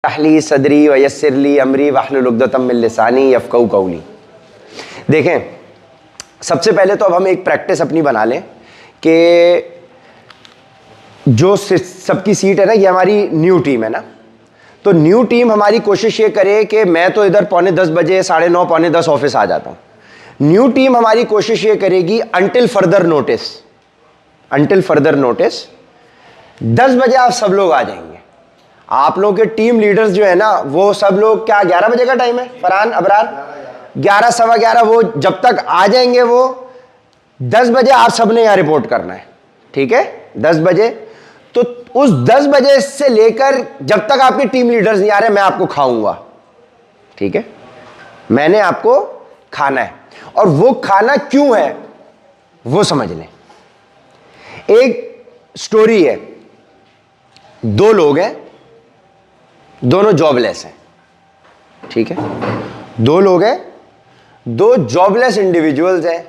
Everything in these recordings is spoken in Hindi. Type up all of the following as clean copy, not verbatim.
अहली सदरी वयस्सिरली अमरी वहलुल उक़दतम मिन लिसानी यफ़क़हू क़ौली। देखें, सबसे पहले तो अब हम एक प्रैक्टिस अपनी बना लें कि जो सबकी सीट है ना, ये हमारी न्यू टीम है ना, तो न्यू टीम हमारी कोशिश ये करे कि मैं तो इधर 9:45 बजे 9:30 9:45 ऑफिस आ जाता हूँ। न्यू टीम हमारी कोशिश ये करेगी अंटिल फर्दर नोटिस 10 बजे आप सब लोग आ जाएंगे। आप लोगों के टीम लीडर्स जो है ना, वो सब लोग, क्या 11 बजे का टाइम है फरहान अबरार? 11 सवा 11, वो जब तक आ जाएंगे वो 10 बजे आप सबने यहां रिपोर्ट करना है, ठीक है? 10 बजे, तो उस 10 बजे से लेकर जब तक आपके टीम लीडर्स नहीं आ रहे, मैं आपको खाऊंगा, ठीक है? मैंने आपको खाना है, और वो खाना क्यों है वो समझ लें। एक स्टोरी है, 2 लोग हैं, दोनों जॉबलेस हैं, ठीक है? 2 लोग हैं, 2 जॉबलेस इंडिविजुअल्स हैं,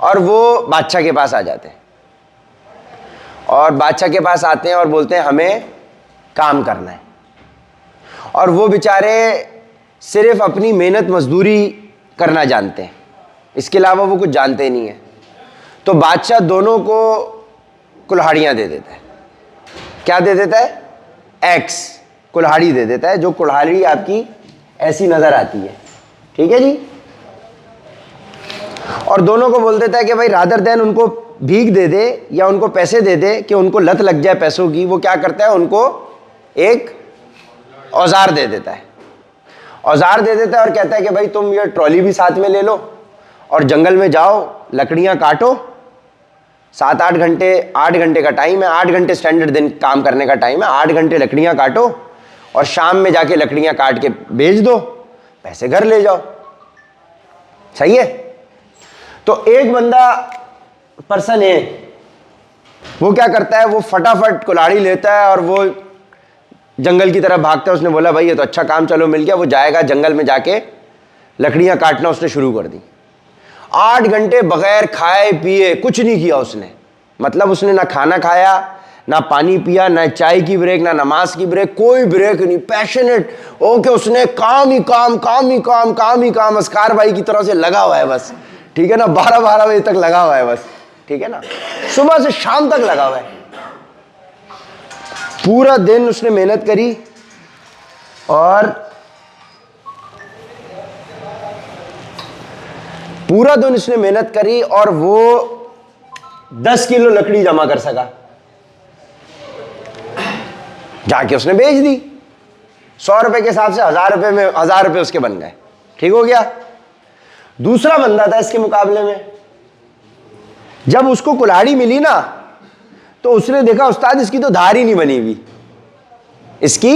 और वो बादशाह के पास आ जाते हैं, और बादशाह के पास आते हैं और बोलते हैं हमें काम करना है, और वो बेचारे सिर्फ अपनी मेहनत मजदूरी करना जानते हैं, इसके अलावा वो कुछ जानते ही नहीं है। तो बादशाह दोनों को कुल्हाड़ियाँ दे देता है। क्या दे देता है? एक्स, कुल्हाड़ी दे देता है, जो कुल्हाड़ी आपकी ऐसी नजर आती है, ठीक है जी? और दोनों को बोल देता है कि भाई रादर देन उनको भीख दे दे या उनको पैसे दे दे कि उनको लत लग जाए पैसों की, वो क्या करता है, उनको एक औजार दे देता है। औजार दे देता है और कहता है कि भाई तुम ये ट्रॉली भी साथ में ले लो और जंगल में जाओ, लकड़ियां काटो, 7-8 घंटे, 8 घंटे का टाइम है, 8 घंटे स्टैंडर्ड दिन काम करने का टाइम है, 8 घंटे लकड़ियां काटो और शाम में जाके लकड़ियां काट के बेच दो, पैसे घर ले जाओ। सही है? तो एक बंदा, पर्सन है, वो क्या करता है, वो फटाफट कुल्हाड़ी लेता है और वो जंगल की तरफ भागता है। उसने बोला भाई ये तो अच्छा काम, चलो मिल गया। वो जाएगा जंगल में, जाके लकड़ियां काटना उसने शुरू कर दी। 8 घंटे बगैर खाए पिए कुछ नहीं किया उसने, मतलब उसने ना खाना खाया, ना पानी पिया, ना चाय की ब्रेक, ना नमाज की ब्रेक, कोई ब्रेक नहीं। पैशनेट ओके, उसने काम ही काम, काम ही काम, काम ही काम, अस्कार भाई की तरह से लगा हुआ है बस, ठीक है ना? 12-12 बजे तक लगा हुआ है बस, ठीक है ना? सुबह से शाम तक लगा हुआ है। पूरा दिन उसने मेहनत करी और पूरा दिन उसने मेहनत करी और वो 10 किलो लकड़ी जमा कर सका। जाके उसने बेच दी, 100 रुपए के हिसाब से 1000 रुपए में 1000 रुपए उसके बन गए, ठीक हो गया। दूसरा बंदा था इसके मुकाबले में, जब उसको कुल्हाड़ी मिली ना, तो उसने देखा उस्ताद इसकी तो धार ही नहीं बनी हुई, इसकी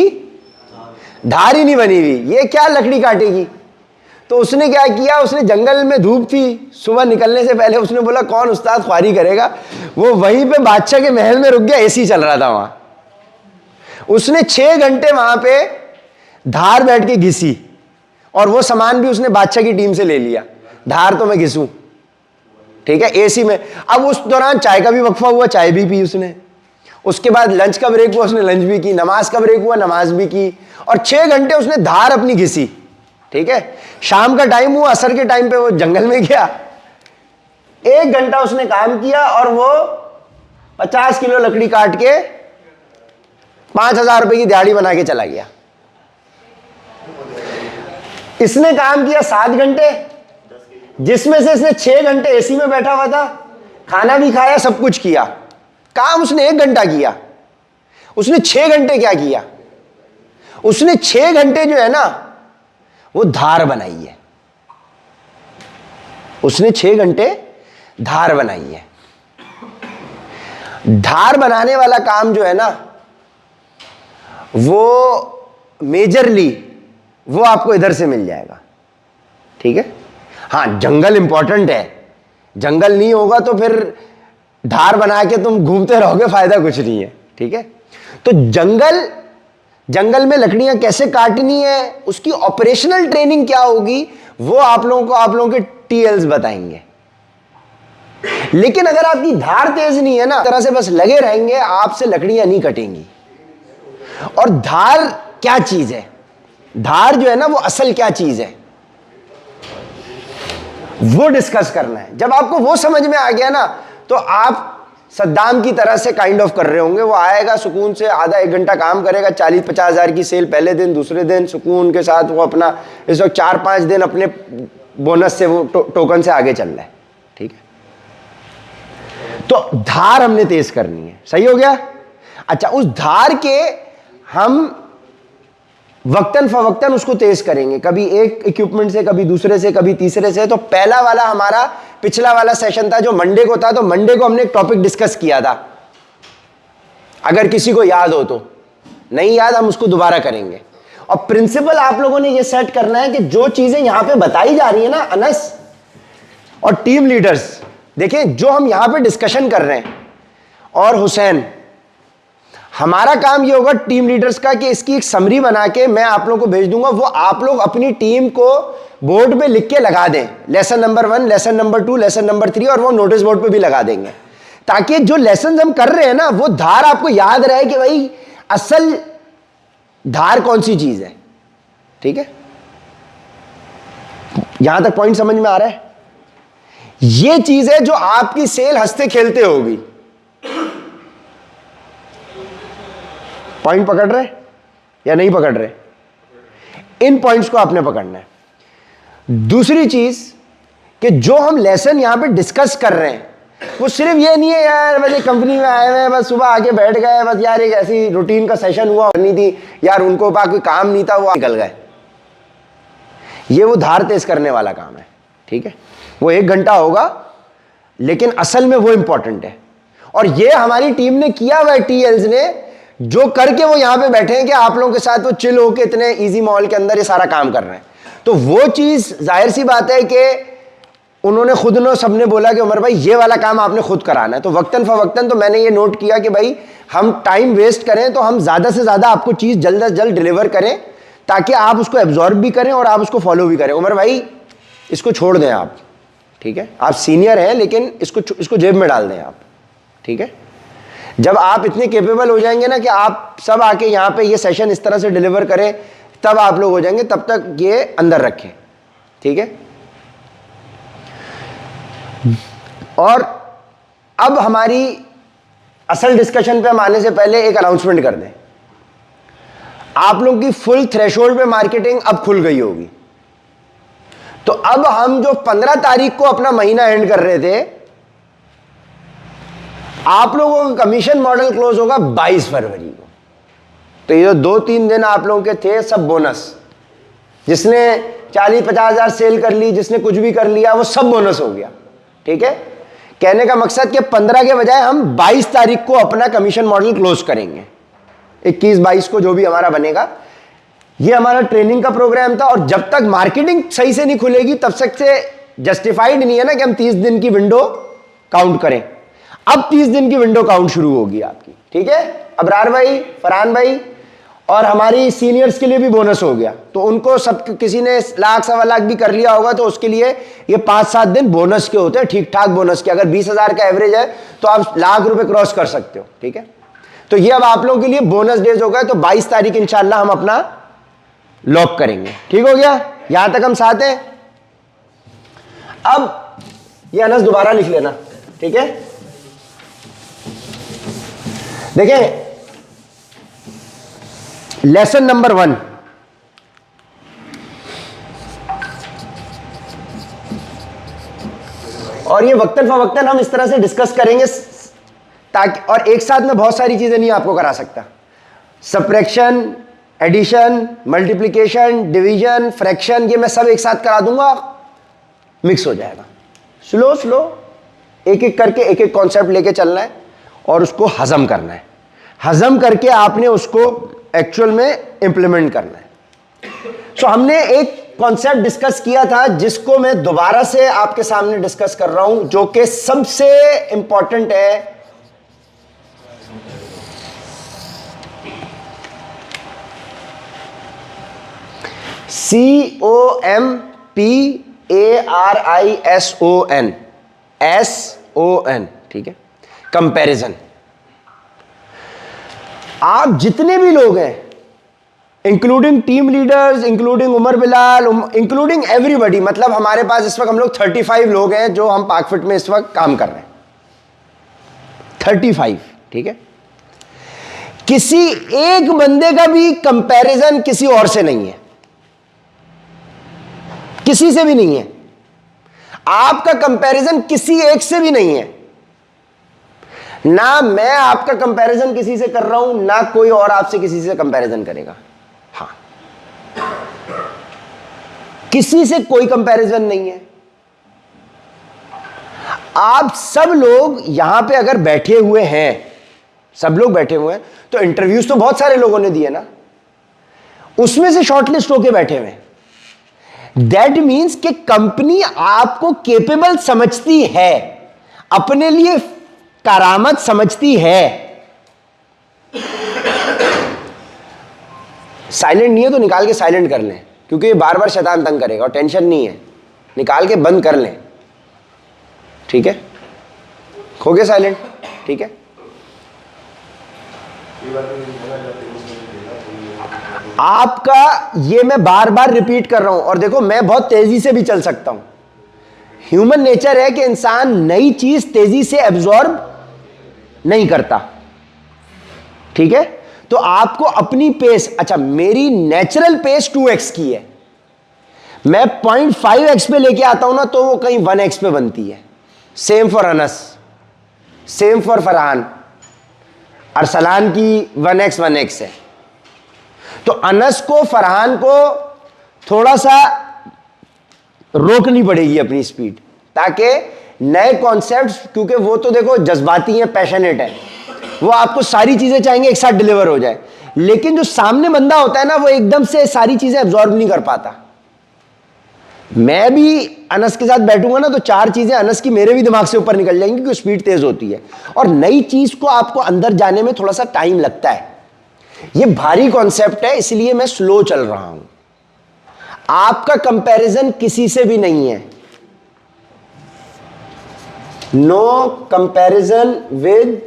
धार ही नहीं बनी हुई, ये क्या लकड़ी काटेगी? तो उसने क्या किया, उसने जंगल में धूप थी, सुबह निकलने से पहले उसने बोला कौन उस्ताद ख्वारी करेगा। वो वहीं पे बादशाह के महल में रुक गया, एसी चल रहा था वहां। उसने 6 घंटे वहां पे धार बैठ के घिसी, और वो सामान भी उसने बादशाह की टीम से ले लिया। धार तो मैं घिसूं, ठीक है, एसी में। अब उस दौरान चाय का भी वक्फा हुआ, चाय भी पी उसने। उसके बाद लंच का ब्रेक हुआ, उसने लंच भी की। नमाज का ब्रेक हुआ, नमाज भी की। और 6 घंटे उसने धार अपनी घिसी, ठीक है। शाम का टाइम हुआ, असर के टाइम पे वो जंगल में गया। 1 घंटा उसने काम किया और वो 50 किलो लकड़ी काट के 5000 रुपए की दिहाड़ी बना के चला गया। इसने काम किया 7 घंटे, जिसमें से इसने 6 घंटे एसी में बैठा हुआ था, खाना भी खाया, सब कुछ किया। काम उसने 1 घंटा किया, उसने 6 घंटे क्या किया? उसने 6 घंटे जो है ना, वो धार बनाई है। उसने 6 घंटे धार बनाई है। धार बनाने वाला काम जो है ना, वो मेजरली वो आपको इधर से मिल जाएगा, ठीक है। हाँ, जंगल इंपॉर्टेंट है, जंगल नहीं होगा तो फिर धार बना के तुम घूमते रहोगे, फायदा कुछ नहीं है, ठीक है। तो जंगल में लकड़ियां कैसे काटनी है, उसकी ऑपरेशनल ट्रेनिंग क्या होगी, वो आप लोगों के टीएल्स बताएंगे। लेकिन अगर आपकी धार तेज नहीं है ना, तरह से बस लगे रहेंगे, आपसे लकड़ियां नहीं कटेंगी। और धार क्या चीज है, धार जो है ना वो असल क्या चीज है, वो डिस्कस करना है। जब आपको वो समझ में आ गया ना, तो आप सद्दाम की तरह से काइंड ऑफ कर रहे होंगे। वो आएगा सुकून से, आधा एक घंटा काम करेगा, 40-50 हज़ार की सेल पहले दिन, दूसरे दिन सुकून के साथ वो अपना इस वक्त 4-5 दिन अपने बोनस से वो टोकन से आगे चल रहा है। ठीक है, तो धार हमने तेज करनी है। सही हो गया। अच्छा, उस धार के हम वक्तन फवक्तन उसको तेज करेंगे, कभी एक इक्विपमेंट से, कभी दूसरे से, कभी तीसरे से। तो पहला वाला हमारा पिछला वाला सेशन था जो मंडे को था, तो मंडे को हमने एक टॉपिक डिस्कस किया था, अगर किसी को याद हो तो। नहीं याद, हम उसको दोबारा करेंगे। और प्रिंसिपल आप लोगों ने ये सेट करना है कि जो चीजें यहां पे बताई जा रही है ना, अनस और टीम लीडर्स, देखिए जो हम यहां पे डिस्कशन कर रहे हैं, और हुसैन, हमारा काम ये होगा टीम लीडर्स का कि इसकी एक समरी बना के मैं आप लोगों को भेज दूंगा। वो आप लोग अपनी टीम को बोर्ड पे लिख के लगा दें, lesson number 1, lesson number 2, lesson number 3, और वो नोटिस बोर्ड पे भी लगा देंगे, ताकि जो लेसन हम कर रहे हैं ना, वो धार आपको याद रहे कि भाई असल धार कौन सी चीज है। ठीक है, यहां तक पॉइंट समझ में आ रहा है। ये चीज है जो आपकी सेल हंसते खेलते होगी। पॉइंट पकड़ रहे या नहीं पकड़ रहे? इन पॉइंट्स को आपने पकड़ना है। दूसरी चीज कि जो हम लेसन यहां पे डिस्कस कर रहे हैं, वो सिर्फ ये नहीं है यार बस एक कंपनी में आए हुए हैं, बस सुबह आके बैठ गए, बस यार एक ऐसी रूटीन का सेशन हुआ, करनी थी यार, उनको पास कोई काम नहीं था, वो निकल गए। ये वो धार तेज करने वाला काम है। ठीक है, वो 1 घंटा होगा, लेकिन असल में वो इंपॉर्टेंट है। और ये हमारी टीम ने किया हुआ है, टीएल्स ने, जो करके वो यहां पे बैठे हैं कि आप लोगों के साथ वो चिल होके इतने इजी माहौल के अंदर ये सारा काम कर रहे हैं। तो वो चीज जाहिर सी बात है कि उन्होंने खुद ने सबने बोला कि उमर भाई ये वाला काम आपने खुद कराना है। तो वक्तन फवक्तन तो मैंने ये नोट किया कि भाई हम टाइम वेस्ट करें तो हम ज्यादा से ज्यादा आपको चीज जल्द से जल्द डिलीवर करें, ताकि आप उसको एब्जॉर्ब भी करें और आप उसको फॉलो भी करें। उमर भाई इसको छोड़ दें आप, ठीक है, आप सीनियर हैं, लेकिन इसको जेब में डाल दें आप। ठीक है, जब आप इतने केपेबल हो जाएंगे ना कि आप सब आके यहाँ पे ये सेशन इस तरह से डिलीवर करें, तब आप लोग हो जाएंगे, तब तक ये अंदर रखें। ठीक है, और अब हमारी असल डिस्कशन पे हम आने से पहले एक अनाउंसमेंट कर दें। आप लोगों की फुल थ्रेशोल्ड पे मार्केटिंग अब खुल गई होगी। तो अब हम जो 15 तारीख को अपना महीना एंड कर रहे थे, आप लोगों का कमीशन मॉडल क्लोज होगा 22 फरवरी को। तो ये जो 2-3 दिन आप लोगों के थे सब बोनस, जिसने 40-50 हज़ार सेल कर ली, जिसने कुछ भी कर लिया, वो सब बोनस हो गया। ठीक है, कहने का मकसद कि 15 के बजाय हम 22 तारीख को अपना कमीशन मॉडल क्लोज करेंगे। 21-22 को जो भी हमारा बनेगा, ये हमारा ट्रेनिंग का प्रोग्राम था। और जब तक मार्केटिंग सही से नहीं खुलेगी तब तक से जस्टिफाइड नहीं है ना कि हम 30 दिन की विंडो काउंट करें। अब 30 दिन की विंडो काउंट शुरू होगी आपकी। ठीक है, अबरार भाई, फरहान भाई, और हमारी सीनियर्स के लिए भी बोनस हो गया। तो उनको सब, किसी ने 1,00,000-1.25 लाख भी कर लिया होगा, तो उसके लिए ये 5-7 दिन बोनस के होते हैं, ठीक ठाक बोनस के। अगर 20,000 का एवरेज है तो आप लाख रुपए क्रॉस कर सकते हो। ठीक है, तो ये अब आप लोगों के लिए बोनस डेज हो गए। तो 22 तारीख इंशाल्लाह हम अपना लॉक करेंगे। ठीक हो गया, यहां तक हम साथ हैं। अब ये अनस दोबारा लिख लेना। ठीक है, देखें, लेसन नंबर 1, और ये वक्तन फवक्तन हम इस तरह से डिस्कस करेंगे ताकि, और एक साथ में बहुत सारी चीजें नहीं आपको करा सकता। Subtraction, addition, multiplication, division, fraction, ये मैं सब एक साथ करा दूंगा, मिक्स हो जाएगा। स्लो स्लो एक एक करके एक एक कॉन्सेप्ट लेके चलना है और उसको हजम करना है। हजम करके आपने उसको एक्चुअल में इंप्लीमेंट करना है। सो हमने एक कॉन्सेप्ट डिस्कस किया था, जिसको मैं दोबारा से आपके सामने डिस्कस कर रहा हूं, जो कि सबसे इंपॉर्टेंट है। COMPARISON, ठीक है, कंपैरिजन। आप जितने भी लोग हैं including team leaders, including Umar Bilal, including everybody. मतलब हमारे पास इस वक्त हम लोग 35 लोग हैं जो हम पाकफिट में इस वक्त काम कर रहे हैं, 35, ठीक है। किसी एक बंदे का भी कंपैरिजन किसी और से नहीं है, किसी से भी नहीं है। आपका कंपैरिजन किसी एक से भी नहीं है, ना मैं आपका कंपैरिजन किसी से कर रहा हूं, ना कोई और आपसे किसी से कंपैरिजन करेगा। हाँ, किसी से कोई कंपैरिजन नहीं है। आप सब लोग यहां पे अगर बैठे हुए हैं, सब लोग बैठे हुए हैं, तो इंटरव्यूज तो बहुत सारे लोगों ने दिए ना, उसमें से शॉर्टलिस्ट होके बैठे हुए। दैट मीन्स कि कंपनी आपको केपेबल समझती है, अपने लिए करामत समझती है। साइलेंट नहीं है तो निकाल के साइलेंट कर लें, क्योंकि ये बार बार शैतान तंग करेगा और टेंशन नहीं है, निकाल के बंद कर लें, ठीक है। हो गया साइलेंट, ठीक है। आपका ये मैं बार बार रिपीट कर रहा हूं, और देखो मैं बहुत तेजी से भी चल सकता हूं। ह्यूमन नेचर है कि इंसान नई चीज तेजी से एब्जॉर्ब नहीं करता, ठीक है। तो आपको अपनी पेस, अच्छा मेरी नेचुरल पेस 2x की है, मैं 0.5x पे लेके आता हूं ना तो वो कहीं 1x पे बनती है। Same for Anas, same for Farhan. Arsalan की 1x है, तो अनस को, फरहान को थोड़ा सा रोकनी पड़ेगी अपनी स्पीड, ताकि नए कॉन्सेप्ट्स, क्योंकि वो तो देखो जज्बाती हैं, पैशनेट है, वो आपको सारी चीजें चाहेंगे एक साथ डिलीवर हो जाए। लेकिन जो सामने बंदा होता है ना, वो एकदम से सारी चीजें एब्जॉर्ब नहीं कर पाता। मैं भी अनस के साथ बैठूंगा ना तो 4 चीजें अनस की मेरे भी दिमाग से ऊपर निकल जाएंगी, क्योंकि स्पीड तेज होती है, और नई चीज को आपको अंदर जाने में थोड़ा सा टाइम लगता है। ये भारी कॉन्सेप्ट है, इसलिए मैं स्लो चल रहा हूं। आपका कंपैरिजन किसी से भी नहीं है, नो कंपैरिजन विद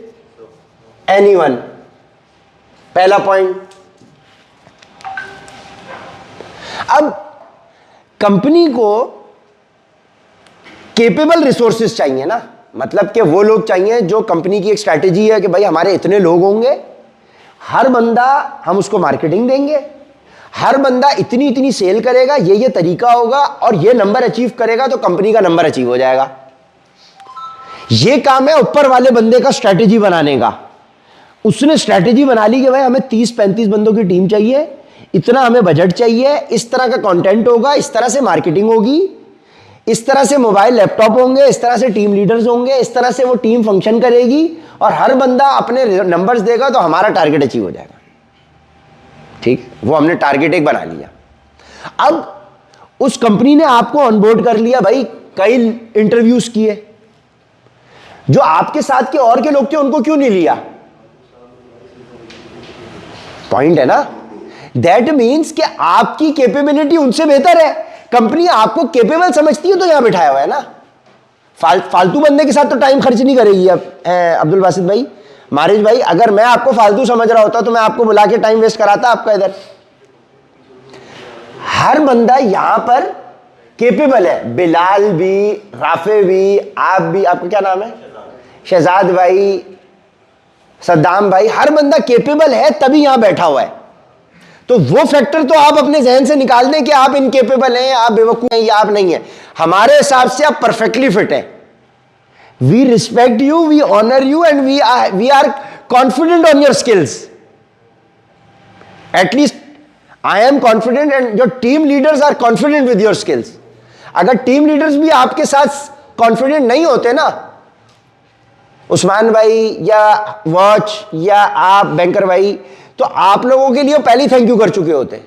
एनीवन, पहला पॉइंट। अब कंपनी को केपेबल रिसोर्सेज चाहिए ना, मतलब कि वो लोग चाहिए जो, कंपनी की एक स्ट्रैटेजी है कि भाई हमारे इतने लोग होंगे, हर बंदा हम उसको मार्केटिंग देंगे, हर बंदा इतनी इतनी सेल करेगा, ये तरीका होगा, और ये नंबर अचीव करेगा तो कंपनी का नंबर अचीव हो जाएगा। ये काम है ऊपर वाले बंदे का स्ट्रैटेजी बनाने का। उसने स्ट्रैटेजी बना ली कि भाई हमें 30-35 बंदों की टीम चाहिए, इतना हमें बजट चाहिए, इस तरह का कंटेंट होगा, इस तरह से मार्केटिंग होगी, इस तरह से मोबाइल लैपटॉप होंगे, इस तरह से टीम लीडर्स होंगे, इस तरह से वो टीम फंक्शन करेगी, और हर बंदा अपने नंबर्स देगा तो हमारा टारगेट अचीव हो जाएगा, ठीक। वो हमने टारगेट एक बना लिया। अब उस कंपनी ने आपको ऑनबोर्ड कर लिया, भाई कई इंटरव्यूज किए, जो आपके साथ के और के लोग थे उनको क्यों नहीं लिया? पॉइंट है ना। दैट मीन्स कि आपकी कैपेबिलिटी उनसे बेहतर है, कंपनी आपको केपेबल समझती है तो यहां बिठाया हुआ है ना। फालतू बंदे के साथ तो टाइम खर्च नहीं करेगी। अब अब्दुल बासित भाई, मारिज भाई, अगर मैं आपको फालतू समझ रहा होता तो मैं आपको बुला के टाइम वेस्ट कराता आपका इधर। हर बंदा यहां पर केपेबल है, बिलाल भी, राफे भी, आप भी, आपका क्या नाम है, शहजाद भाई, सद्दाम भाई, हर बंदा केपेबल है तभी यहां बैठा हुआ है। तो वो फैक्टर तो आप अपने जहन से निकाल दें कि आप इनकेपेबल हैं, आप बेवकूफ हैं, या आप नहीं है। हमारे हिसाब से आप परफेक्टली फिट हैं। We respect you, we honour you, and we are confident on your skills. At least I am confident, and your team leaders are confident with your skills. अगर टीम लीडर्स भी आपके साथ कॉन्फिडेंट नहीं होते ना, उस्मान भाई या वॉच या आप बैंकर भाई, तो आप लोगों के लिए पहले थैंक यू कर चुके होते।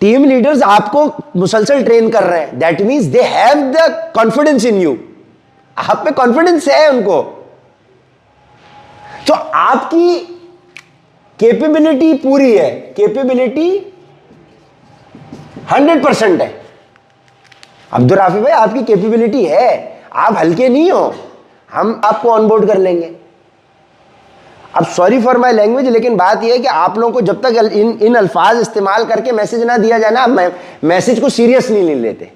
टीम लीडर्स आपको मुसलसल ट्रेन कर रहे हैं, that means they have the confidence in you, आप पे कॉन्फिडेंस है उनको। तो आपकी कैपेबिलिटी पूरी है, कैपेबिलिटी 100% है। अब्दुल राफी भाई, आपकी कैपेबिलिटी है, आप हल्के नहीं हो, हम आपको ऑनबोर्ड कर लेंगे। अब सॉरी फॉर माई लैंग्वेज, लेकिन बात यह है कि आप लोगों को जब तक इन अल्फाज इस्तेमाल करके मैसेज ना दिया जाए ना, आप मैसेज को सीरियस नहीं लेते,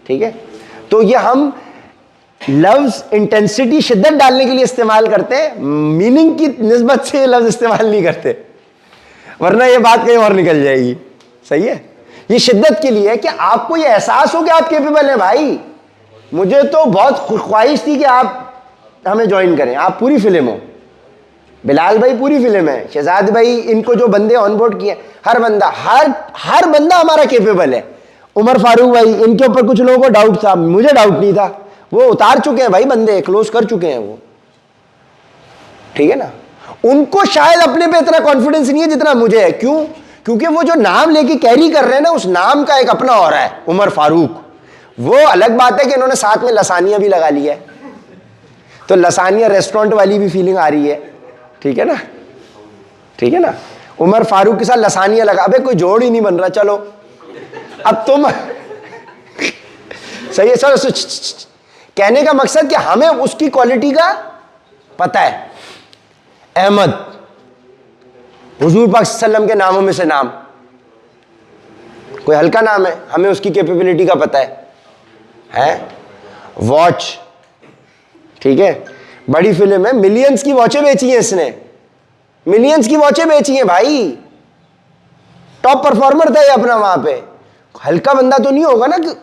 ठीक है। तो ये हम लफ्ज इंटेंसिटी, शिद्दत डालने के लिए इस्तेमाल करते हैं, मीनिंग की निस्बत से ये लफ्ज इस्तेमाल नहीं करते, वरना ये बात कहीं और निकल जाएगी। सही है, ये शिद्दत के लिए है कि आपको ये एहसास हो कि आप केपेबल हैं। भाई मुझे तो बहुत ख्वाहिश थी कि आप हमें ज्वाइन करें, आप पूरी फिल्म हो, बिलाल भाई पूरी फिल्म है, शहजाद भाई, इनको जो बंदे ऑनबोर्ड किए, हर बंदा हर बंदा हमारा केपेबल है। उमर फारूक भाई, इनके ऊपर कुछ लोगों को डाउट था, मुझे डाउट नहीं था, वो उतार चुके हैं भाई, बंदे क्लोज कर चुके हैं वो, ठीक है ना। उनको शायद अपने पे इतना कॉन्फिडेंस नहीं है जितना मुझे है। क्यों? क्योंकि वो जो नाम लेके कैरी कर रहे हैं ना, उस नाम का एक अपना और है, उमर फारूक। वो अलग बात है कि इन्होंने साथ में लसानिया भी लगा लिया है, तो लसानिया रेस्टोरेंट वाली भी फीलिंग आ रही है, ठीक है ना, ठीक है ना। उमर फारूक के साथ लसानिया लगा, अबे कोई जोड़ ही नहीं बन रहा, चलो अब तुम सही है सर। कहने का मकसद कि हमें उसकी क्वालिटी का पता है। अहमद, हुजूर पाक सल्लम के नामों में से नाम, कोई हल्का नाम है, हमें उसकी कैपेबिलिटी का पता है? वॉच, ठीक है, बड़ी फिल्म है, मिलियंस की वॉचें बेची हैं इसने, मिलियंस की वॉचें बेची हैं भाई, टॉप परफॉर्मर था ये अपना वहां पे। हल्का बंदा तो नहीं होगा ना कि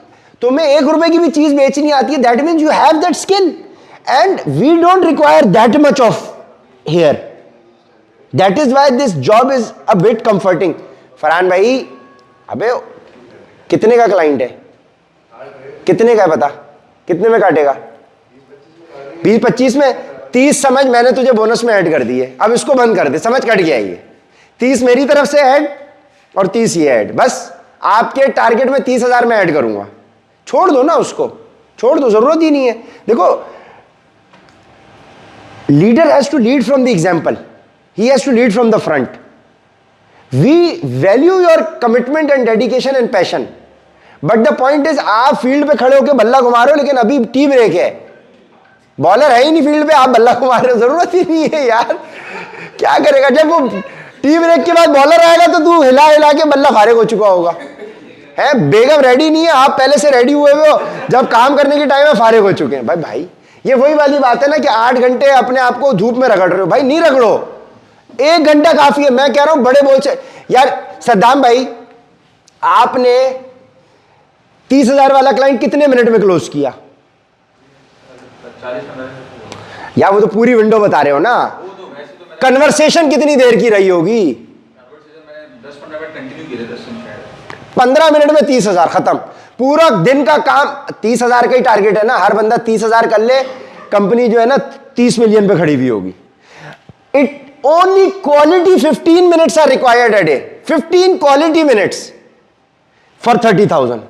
तुम्हें 1 रुपए की भी चीज बेचनी आती है, that means you have that skill, and we don't require that much of here, that is why this job is a bit comforting. Farhan भाई, अबे कितने का क्लाइंट है, कितने का है पता, कितने में काटेगा? 20-25 में? 30 समझ, मैंने तुझे बोनस में ऐड कर दी है, अब इसको बंद कर दे, समझ कट गया ये। 30 मेरी तरफ से ऐड और 30 ये ऐड, बस आपके टारगेट में 30,000 में ऐड करूंगा, छोड़ दो ना उसको, छोड़ दो, जरूरत ही नहीं है। देखो, leader has to lead from the example, he has to lead from the front. We value your commitment and dedication and passion, but the point is आप फील्ड पे खड़े होकर बल्ला घुमा रहे हो, लेकिन अभी टी ब्रेक है, बॉलर है ही नहीं फील्ड पे, आप बल्ला घुमा रहे हो, जरूरत ही नहीं है यार, क्या करेगा? जब वो टी ब्रेक के बाद बॉलर आएगा तो तू हिला हिला के बल्ला फारिग हो चुका होगा, है? बेगम रेडी नहीं है, आप पहले से रेडी हुए हो, जब काम करने की टाइम है फारिग हो चुके हैं। भाई ये वही वाली बात है ना कि 8 घंटे अपने आप को धूप में रगड़ रहे हो, भाई नहीं रगड़ो, 1 घंटा काफी है। मैं कह रहा हूं बड़े बोल से यार, सद्दाम भाई आपने 30,000 वाला क्लाइंट कितने मिनट में क्लोज किया? 40 या वो तो पूरी विंडो बता रहे हो ना, कन्वर्सेशन कितनी देर की रही होगी? 15 मिनट में 30,000 खत्म, पूरा दिन का काम। 30,000 का ही टारगेट है ना, हर बंदा 30,000 कर ले, कंपनी जो है ना 30 मिलियन पे खड़ी हुई होगी। It only quality 15 minutes are required a day, 15 quality minutes for 30,000।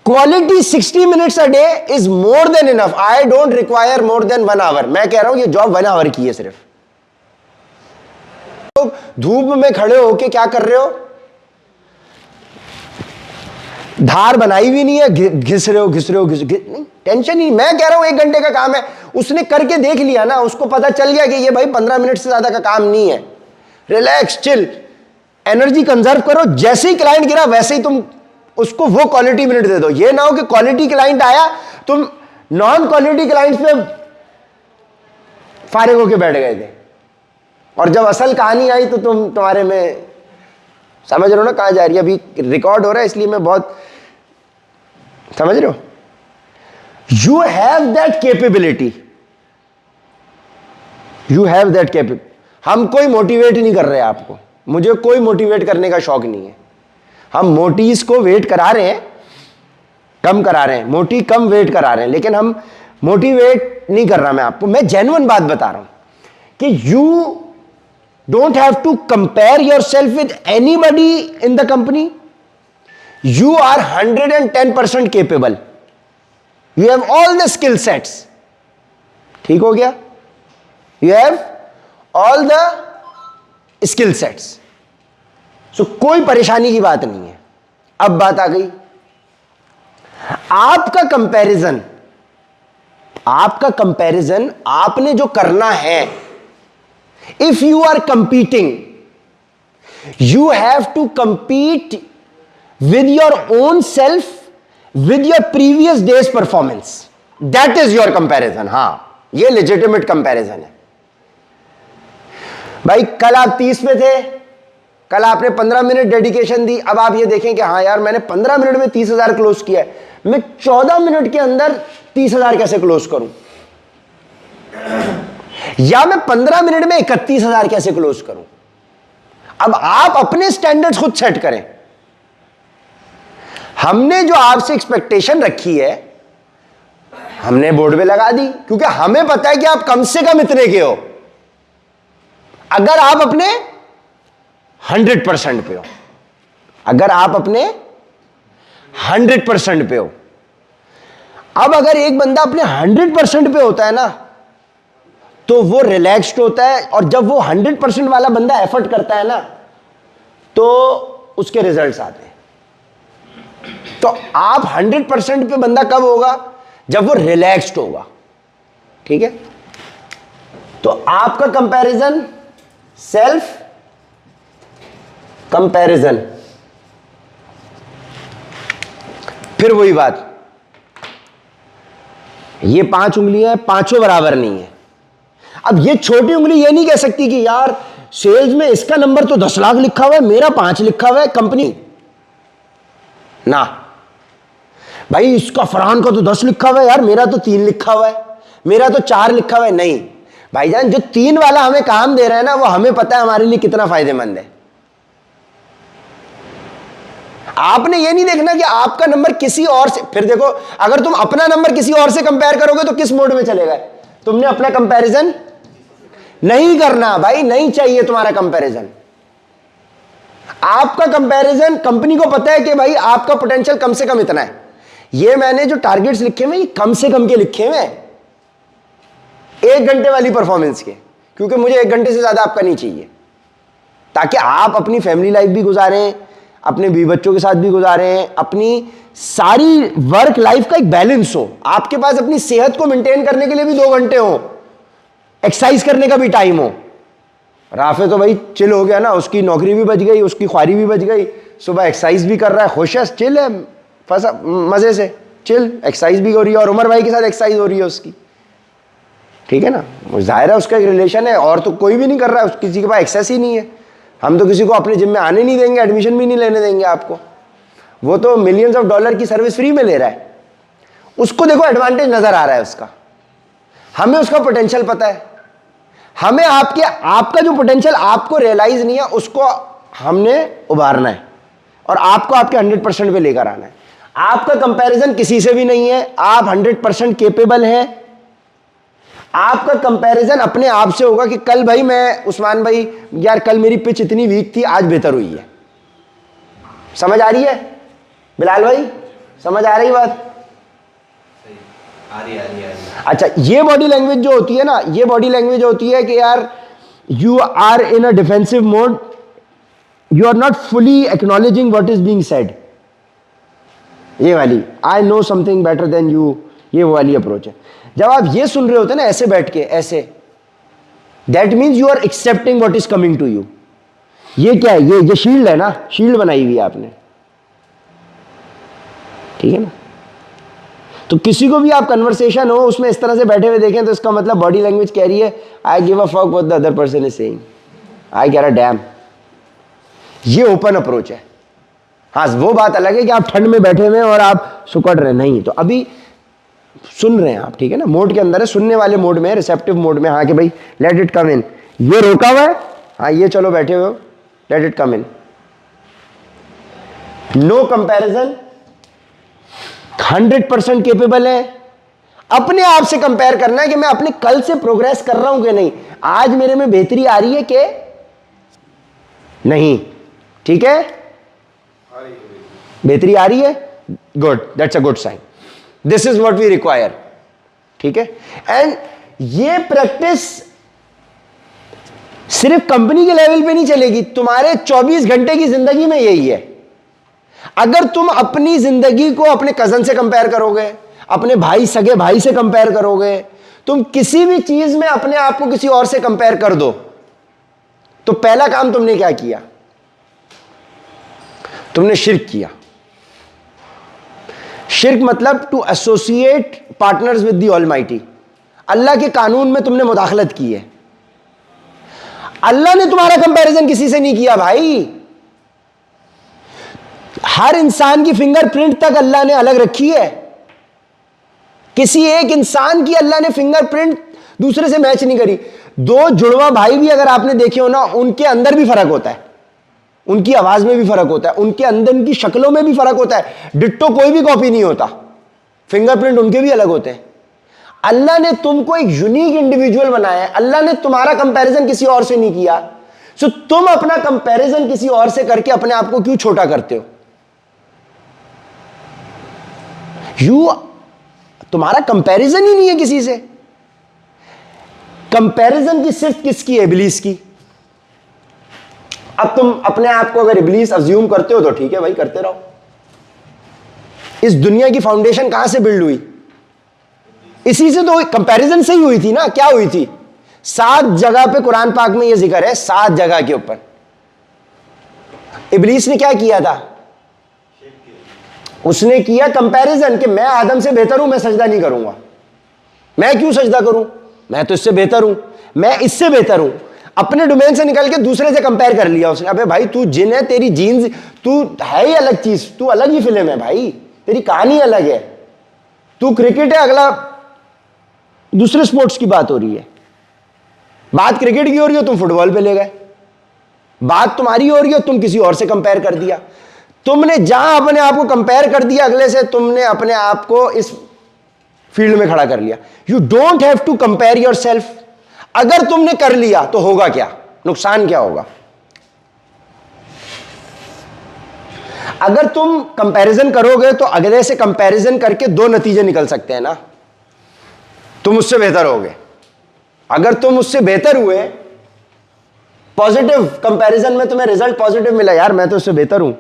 Quality 60 minutes a day is more than enough, I don't require more than 1 hour. मैं कह रहा हूं ये जॉब 1 आवर की है सिर्फ। तो धूप में खड़े होके क्या कर रहे हो? धार बनाई भी नहीं है, घिस रहे हो नहीं, टेंशन ही। मैं कह रहा हूं 1 घंटे का काम है, उसने करके देख लिया ना, उसको पता चल गया कि ये भाई 15 मिनट से ज्यादा का काम नहीं है। रिलैक्स, चिल, एनर्जी कंजर्व करो, जैसे ही क्लाइंट गिरा वैसे ही तुम उसको वो क्वालिटी मिनट दे दो। ये ना हो कि क्वालिटी क्लाइंट आया, तुम नॉन क्वालिटी क्लाइंट्स पे फारिग होके बैठ गए थे, और जब असल कहानी आई तो तुम्हारे में, समझ रहे हो ना कहां जा रही है? अभी रिकॉर्ड हो रहा है इसलिए मैं बहुत, समझ रहे हो? You have that capability, you have that capability. हम कोई मोटिवेट नहीं कर रहे आपको, मुझे कोई मोटिवेट करने का शौक नहीं है। हम मोटीज को वेट करा रहे हैं, कम करा रहे हैं, मोटी कम वेट करा रहे हैं, लेकिन हम मोटिवेट नहीं कर रहा। मैं आपको, मैं जेन्युइन बात बता रहा हूं कि you don't have to compare yourself with anybody in the company. You are 110% capable, you have all the skill sets. ठीक हो गया? You have all the skill sets, so कोई परेशानी की बात नहीं है। अब बात आ गई आपका कंपैरिजन, आपका कंपैरिजन आपने जो करना है If you are competing, you have to compete with your own self, with your previous day's performance. That is your comparison. हां, ये legitimate comparison है भाई। कल आप 30 में थे, कल आपने 15 मिनट डेडिकेशन दी, अब आप ये देखें कि हाँ यार मैंने 15 मिनट में 30,000 क्लोज किया है, मैं 14 मिनट के अंदर 30,000 कैसे क्लोज करूं, या मैं 15 मिनट में 31,000 कैसे क्लोज करूं। अब आप अपने स्टैंडर्ड्स खुद सेट करें। हमने जो आपसे एक्सपेक्टेशन रखी है हमने बोर्ड पे लगा दी, क्योंकि हमें पता है कि आप कम से कम इतने के हो। अगर आप अपने 100% पे हो, अगर आप अपने 100% पे हो, अब अगर एक बंदा अपने 100% पे होता है ना तो वो रिलैक्स्ड होता है, और जब वो 100% वाला बंदा एफर्ट करता है ना तो उसके रिजल्ट्स आते हैं। तो आप 100% पे बंदा कब होगा? जब वो रिलैक्स्ड होगा। ठीक है, तो आपका कंपैरिजन सेल्फ कंपैरिजन, फिर वही बात, ये 5 उंगलियां हैं, पांचों बराबर नहीं है। अब ये छोटी उंगली ये नहीं कह सकती कि यार सेल्स में इसका नंबर तो 10 लाख लिखा हुआ है, मेरा 5 लिखा हुआ है, कंपनी ना भाई इसका फरहान का तो 10 लिखा हुआ है यार, मेरा तो 3 लिखा हुआ है, मेरा तो 4 लिखा हुआ है। नहीं भाईजान, जो 3 वाला हमें काम दे रहा है ना वो हमें पता है हमारे लिए कितना फायदेमंद है। आपने ये नहीं देखना कि आपका नंबर किसी और से, फिर देखो अगर तुम अपना नंबर किसी और से कंपेयर करोगे तो किस मोड में चलेगा? तुमने अपना कंपैरिजन नहीं करना भाई, नहीं चाहिए तुम्हारा कंपैरिजन। आपका कंपैरिजन, कंपनी को पता है कि भाई आपका पोटेंशियल कम से कम इतना है। ये मैंने जो टारगेट्स लिखे हुए ये कम से कम के लिखे हुए 1 घंटे वाली परफॉर्मेंस के, क्योंकि मुझे 1 घंटे से ज्यादा आपका नहीं चाहिए, ताकि आप अपनी फैमिली लाइफ भी गुजारें, अपने बीवी बच्चों के साथ भी गुजारें, अपनी सारी वर्क लाइफ का एक बैलेंस हो। आपके पास अपनी सेहत को मेंटेन करने के लिए भी 2 घंटे हो, एक्सरसाइज करने का भी टाइम हो। राफे तो भाई चिल हो गया ना, उसकी नौकरी भी बच गई, उसकी ख्वारी भी बच गई, सुबह एक्सरसाइज भी कर रहा है, खुश है, चिल है, फंसा मजे से चिल, एक्सरसाइज भी हो रही है, और उमर भाई के साथ एक्सरसाइज हो रही है उसकी। ठीक है ना, जाहिर है उसका एक रिलेशन है, और तो कोई भी नहीं कर रहा है, किसी के पास एक्सेस ही नहीं है। हम तो किसी को अपने जिम में आने नहीं देंगे, एडमिशन भी नहीं लेने देंगे आपको। वो तो मिलियंस ऑफ डॉलर की सर्विस फ्री में ले रहा है, उसको देखो एडवांटेज नजर आ रहा है उसका। हमें उसका पोटेंशियल पता है, हमें आपका जो पोटेंशियल आपको रियलाइज नहीं है उसको हमने उभारना है, और आपको आपके 100% पे लेकर आना है। आपका कंपैरिजन किसी से भी नहीं है, आप 100% केपेबल हैं। आपका कंपैरिजन अपने आप से होगा कि कल भाई मैं, उस्मान भाई यार कल मेरी पिच इतनी वीक थी, आज बेहतर हुई है। समझ आ रही है बिलाल भाई? समझ आ रही बात? आ रही। अच्छा, ये बॉडी लैंग्वेज जो होती है ना, ये बॉडी लैंग्वेज होती है कि यार you are in a defensive mode, you are not fully acknowledging what is being said. ये वाली I know something better than you, ये वो वाली अप्रोच है। जब आप ये सुन रहे होते हैं ना ऐसे बैठ के, ऐसे, that means you are accepting what is coming to you. ये क्या है? ये शील्ड है ना, शील्ड बनाई हुई है आपने, ठीक है ना। तो किसी को भी आप कन्वर्सेशन हो उसमें इस तरह से बैठे हुए देखें तो इसका मतलब बॉडी लैंग्वेज कह रही है I give a fuck what the other person is saying, I get a dam. ये ओपन अप्रोच है। हाँ, वो बात अलग है कि आप ठंड में बैठे हुए हैं और आप सुकड़ रहे, नहीं, तो अभी सुन रहे हैं आप, ठीक है ना, मोड के अंदर है, सुनने वाले मोड में है, रिसेप्टिव मोड में। हाँ कि भाई लेट इट कम इन, ये रोका हुआ है, हाँ ये चलो बैठे हुए हो, let it come in. No comparison, 100% capable है। अपने आप से कंपेयर करना है कि मैं अपने कल से प्रोग्रेस कर रहा हूं कि नहीं, आज मेरे में बेहतरी आ रही है कि नहीं, ठीक है, बेहतरी आ रही है, good, that's a good sign, this is what we require, ठीक है। एंड ये प्रैक्टिस सिर्फ कंपनी के लेवल पे नहीं चलेगी, तुम्हारे 24 घंटे की जिंदगी में यही है। अगर तुम अपनी जिंदगी को अपने कजन से कंपेयर करोगे, अपने भाई, सगे भाई से कंपेयर करोगे, तुम किसी भी चीज में अपने आप को किसी और से कंपेयर कर दो, तो पहला काम तुमने क्या किया? तुमने शिर्क किया। शिर्क मतलब to associate partners with the almighty. अल्लाह के कानून में तुमने मुदाखलत की है। अल्लाह ने तुम्हारा कंपैरिजन किसी से नहीं किया भाई। हर इंसान की फिंगरप्रिंट तक अल्लाह ने अलग रखी है। किसी एक इंसान की अल्लाह ने फिंगरप्रिंट दूसरे से मैच नहीं करी। दो जुड़वा भाई भी अगर आपने देखे हो ना, उनके अंदर भी फर्क होता है, उनकी आवाज में भी फर्क होता है, उनके अंदर उनकी शक्लों में भी फर्क होता है। डिट्टो कोई भी कॉपी नहीं होता, फिंगरप्रिंट उनके भी अलग होते हैं। अल्लाह ने तुमको एक यूनिक इंडिविजुअल बनाया है। अल्लाह ने तुम्हारा कंपैरिजन किसी और से नहीं किया। सो तुम अपना कंपैरिजन किसी और से करके अपने आप को क्यों छोटा करते हो? तुम्हारा कंपैरिजन ही नहीं है किसी से। कंपैरिजन की सिर्फ किसकी है? इब्लीस की। अब तुम अपने आप को अगर इब्लीस अज्यूम करते हो तो ठीक है भाई, करते रहो। इस दुनिया की फाउंडेशन कहां से बिल्ड हुई? इसी से तो, कंपैरिजन से ही हुई थी ना। क्या हुई थी? 7 जगह पे कुरान पाक में यह जिक्र है, 7 जगह के ऊपर इब्लीस ने क्या किया था? उसने किया कंपैरिजन कि मैं आदम से बेहतर हूं, मैं सजदा नहीं करूंगा। मैं क्यों सजदा करूं? मैं तो इससे बेहतर हूं, मैं इससे बेहतर हूं। अपने डोमेन से निकल के दूसरे से कंपेयर कर लिया उसने। अबे भाई तू जिन है, तेरी जीन्स, तू है ही अलग चीज, तू अलग ही फिल्म है भाई, तेरी कहानी अलग है। तू क्रिकेट है, अगला दूसरे स्पोर्ट्स की बात हो रही है। बात क्रिकेट की हो रही हो, तुम फुटबॉल पे ले गए। बात तुम्हारी हो रही हो, तुम किसी और से कंपेयर कर दिया। तुमने जहां अपने आप को कंपेयर कर दिया अगले से, तुमने अपने आप को इस फील्ड में खड़ा कर लिया। You don't have to compare yourself. अगर तुमने कर लिया तो होगा क्या? नुकसान क्या होगा? अगर तुम कंपैरिजन करोगे तो अगले से कंपैरिजन करके 2 नतीजे निकल सकते हैं ना। तुम उससे बेहतर होगे। अगर तुम उससे बेहतर हुए, पॉजिटिव कंपैरिजन में तुम्हें रिजल्ट पॉजिटिव मिला, यार मैं तो उससे बेहतर हूं।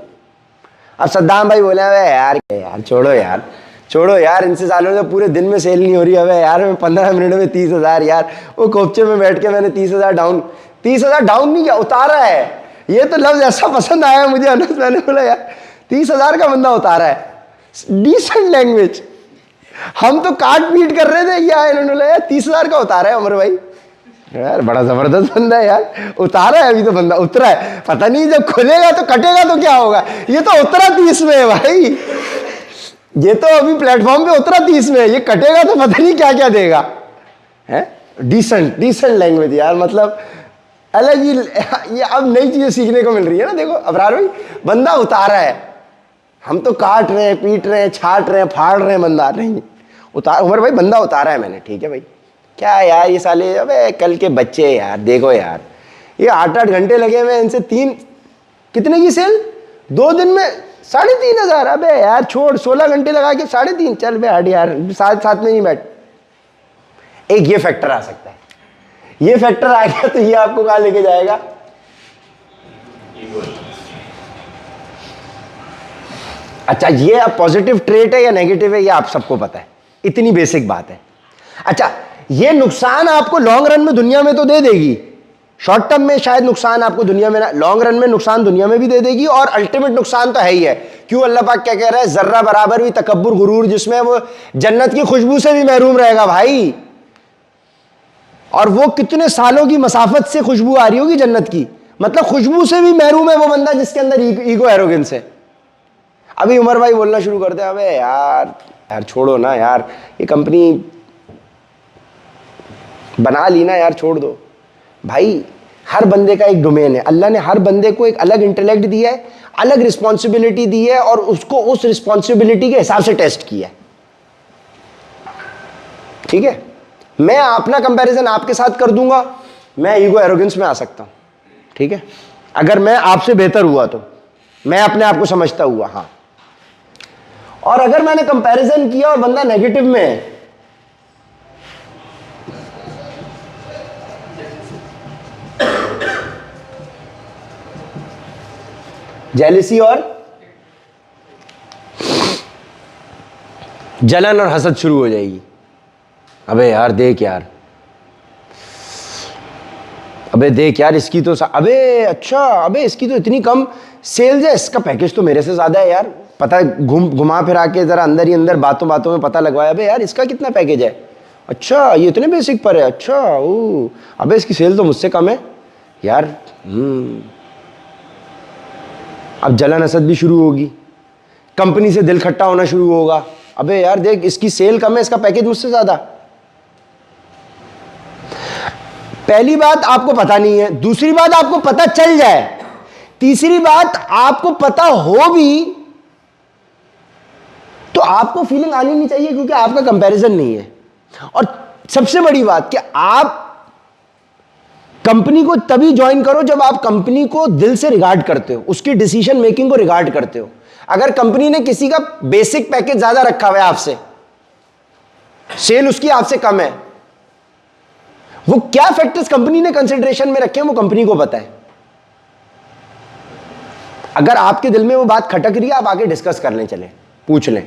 अब सद्दाम भाई बोले यार छोड़ो यार इनसे सालों से पूरे दिन में सेल नहीं हो रही है यार, मैं 15 मिनट में 30,000, यार वो कोपचे में बैठ के मैंने 30,000 डाउन नहीं किया, उतारा है। ये तो लफ्ज ऐसा पसंद आया मुझे अनस, मैंने बोला यार 30,000 का बंदा उतारा है, डिसेंट लैंग्वेज। हम तो काट पीट कर रहे थे, या इन्होंने बोला यार 30,000 का उतारा है अमर भाई। यार बड़ा जबरदस्त बंदा है यार, उतारा है, अभी तो बंदा उतरा है, पता नहीं जब खुलेगा तो कटेगा तो क्या होगा। ये तो उतरा 30 में है भाई, ये तो अभी प्लेटफॉर्म पे उतरा 30 में है, ये कटेगा तो पता नहीं क्या क्या देगा। है डिसेंट लैंग्वेज यार, मतलब अलग ही। ये अब नई चीजें सीखने को मिल रही है ना। देखो अबरार भाई, बंदा उतारा है, हम तो काट रहे हैं, पीट रहे हैं, छाट रहे हैं, फाड़ रहे हैं, बंदा नहीं उतार। उमर भाई बंदा उतारा है मैंने, ठीक है भाई। क्या यार ये साले, अबे कल के बच्चे यार, देखो यार ये 8-8 घंटे लगे हुए, इनसे 3 कितने की सेल 2 दिन में 3,500। अबे यार छोड़, 16 घंटे लगा के 3.5, चल बे हट यार, साथ में नहीं बैठ। एक ये फैक्टर आ सकता है, ये फैक्टर आ गया तो ये आपको कहां लेके जाएगा? अच्छा ये अब पॉजिटिव ट्रेट है या नेगेटिव है, ये आप सबको पता है, इतनी बेसिक बात है। अच्छा ये नुकसान आपको लॉन्ग रन में दुनिया में तो दे देगी, शॉर्ट टर्म में शायद नुकसान आपको दुनिया में ना, लॉन्ग रन में नुकसान दुनिया में भी दे देगी, और अल्टीमेट नुकसान तो है ही है। क्यों? अल्लाह पाक क्या कह रहा है? जर्रा बराबर भी तकब्बुर गुरूर जिसमें, वो जन्नत की खुशबू से भी महरूम रहेगा भाई। और वो कितने सालों की मसाफत से खुशबू आ रही होगी जन्नत की, मतलब खुशबू से भी महरूम है वो बंदा जिसके अंदर ईगो एरोगेंस है। अभी उमर भाई बोलना शुरू करते हैं, अबे यार छोड़ो ना यार, ये कंपनी बना ली ना यार, छोड़ दो भाई। हर बंदे का एक डोमेन है, अल्लाह ने हर बंदे को एक अलग इंटेलेक्ट दिया है, अलग रिस्पॉन्सिबिलिटी दी है, और उसको उस रिस्पॉन्सिबिलिटी के हिसाब से टेस्ट किया है। ठीक है, मैं अपना कंपैरिजन आपके साथ कर दूंगा, मैं ईगो एरोगेंस में आ सकता हूं। ठीक है, अगर मैं आपसे बेहतर हुआ तो मैं अपने आप को समझता हुआ, हाँ। और अगर मैंने कंपैरिजन किया और बंदा नेगेटिव में है, जेलिसी और जलन और हसद शुरू हो जाएगी। अबे यार देख यार, अबे देख यार इसकी तो अबे अच्छा, अबे इसकी तो इतनी कम सेल्स है, इसका पैकेज तो मेरे से ज़्यादा है यार। पता है, घुमा फिरा के ज़रा अंदर ही अंदर बातों बातों में पता लगवाया, अबे यार इसका कितना पैकेज है। अच्छा ये इतने बेसिक पर है, अच्छा ओ, अबे इसकी सेल तो मुझसे कम है यार। अब जलन हसद भी शुरू होगी, कंपनी से दिल खट्टा होना शुरू होगा। अबे यार देख इसकी सेल कम है, इसका पैकेज मुझसे ज़्यादा। पहली बात आपको पता नहीं है, दूसरी बात आपको पता चल जाए, तीसरी बात आपको पता हो भी तो आपको फीलिंग आनी नहीं चाहिए, क्योंकि आपका कंपैरिजन नहीं है। और सबसे बड़ी बात कि आप कंपनी को तभी ज्वाइन करो जब आप कंपनी को दिल से रिगार्ड करते हो, उसकी डिसीजन मेकिंग को रिगार्ड करते हो। अगर कंपनी ने किसी का बेसिक पैकेज ज्यादा रखा हुआ है आपसे, सेल उसकी आपसे कम है, वो क्या फैक्टर्स कंपनी ने कंसिडरेशन में रखे हैं वो कंपनी को पता है। अगर आपके दिल में वो बात खटक रही है, आप आगे डिस्कस कर लें, चले पूछ लें,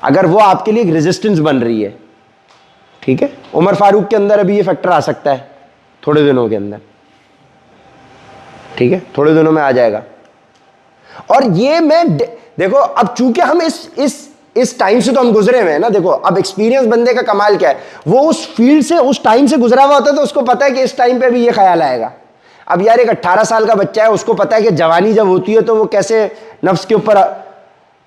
अगर वो आपके लिए एक रेजिस्टेंस बन रही है। ठीक है, उमर फारूक के अंदर अभी ये फैक्टर आ सकता है थोड़े दिनों के अंदर, ठीक है, थोड़े दिनों में आ जाएगा। और ये मैं देखो, अब चूंकि हम इस टाइम से तो हम गुजरे हुए हैं ना। देखो अब एक्सपीरियंस बंदे का कमाल क्या है, वो उस फील्ड से उस टाइम से गुजरा हुआ होता है, तो उसको पता है कि इस टाइम पे भी ये ख्याल आएगा। अब यार एक 18 साल का बच्चा है, उसको पता है कि जवानी जब होती है तो वो कैसे नफ्स के ऊपर,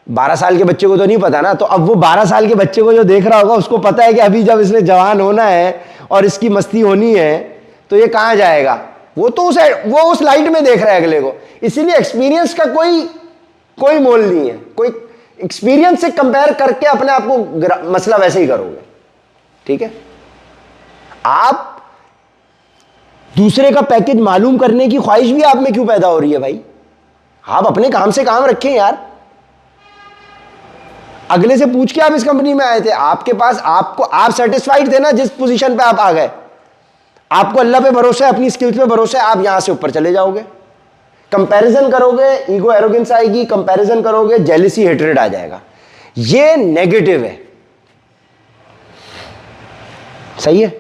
12 साल के बच्चे को तो नहीं पता ना। तो अब वो 12 साल के बच्चे को जो देख रहा होगा, उसको पता है कि अभी जब इसने जवान होना है और इसकी मस्ती होनी है तो ये कहां जाएगा। वो तो उस लाइट में देख रहा है अगले को। इसीलिए एक्सपीरियंस का कोई मोल नहीं है। कोई एक्सपीरियंस से कंपेयर करके अपने आप को मसला वैसे ही करोगे। ठीक है, आप दूसरे का पैकेज मालूम करने की ख्वाहिश भी आप में क्यों पैदा हो रही है भाई। आप अपने काम से काम रखें यार। अगले से पूछ के आप इस कंपनी में आए थे, आपके पास आप सेटिस्फाइड थे ना जिस पोजीशन पे आप आ गए। आपको अल्लाह पे भरोसा है, अपनी स्किल्स पे भरोसा है, आप यहां से ऊपर चले जाओगे। कंपैरिजन करोगे, ईगो एरोगेंस आएगी, कंपैरिजन करोगे, जेलिसी हेट्रेड आ जाएगा। ये नेगेटिव है, सही है,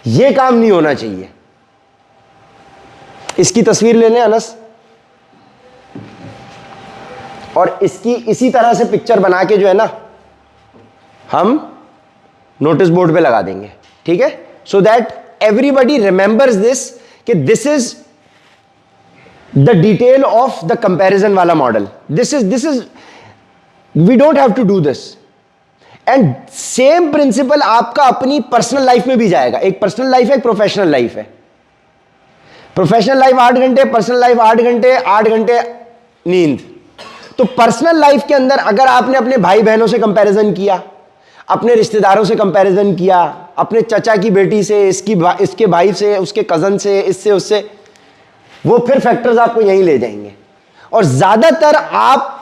ये काम नहीं होना चाहिए। इसकी तस्वीर ले लें अनस, और इसकी इसी तरह से पिक्चर बना के जो है ना हम नोटिस बोर्ड पे लगा देंगे। ठीक है, so that everybody remembers this, कि this is the detail of the comparison वाला model. This is we don't have to do this. And same principle आपका अपनी पर्सनल लाइफ में भी जाएगा। एक पर्सनल लाइफ है, एक प्रोफेशनल लाइफ है। प्रोफेशनल लाइफ 8 घंटे, पर्सनल लाइफ 8 घंटे, 8 घंटे नींद। तो पर्सनल लाइफ के अंदर अगर आपने अपने भाई बहनों से कंपैरिजन किया, अपने रिश्तेदारों से कंपैरिजन किया, अपने चचा की बेटी से, इसके भाई से, उसके कजन से, इससे उससे, वो फिर फैक्टर्स आपको यहीं ले जाएंगे और ज्यादातर आप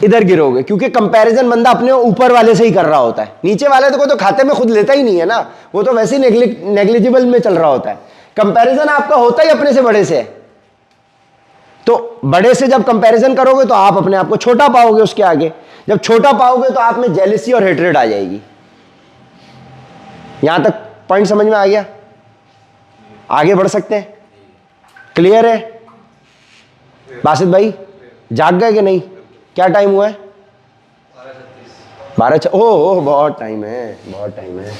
इधर गिरोगे। क्योंकि कंपैरिजन बंदा अपने ऊपर वाले से ही कर रहा होता है, नीचे वाले तो खाते में खुद लेता ही नहीं है ना, वो तो वैसे ही नेग्लिजिबल में चल रहा होता है। कंपैरिजन आपका होता ही अपने से बड़े से है। तो बड़े से जब कंपैरिजन करोगे तो आप अपने आप को छोटा पाओगे उसके आगे। जब छोटा पाओगे तो आप में जेलिसी और हेट्रेड आ जाएगी। यहां तक पॉइंट समझ में आ गया? आगे बढ़ सकते हैं? क्लियर है? बासित भाई जाग गए कि नहीं? क्या टाइम हुआ है? 12:36। ओह बहुत टाइम है, बहुत टाइम है।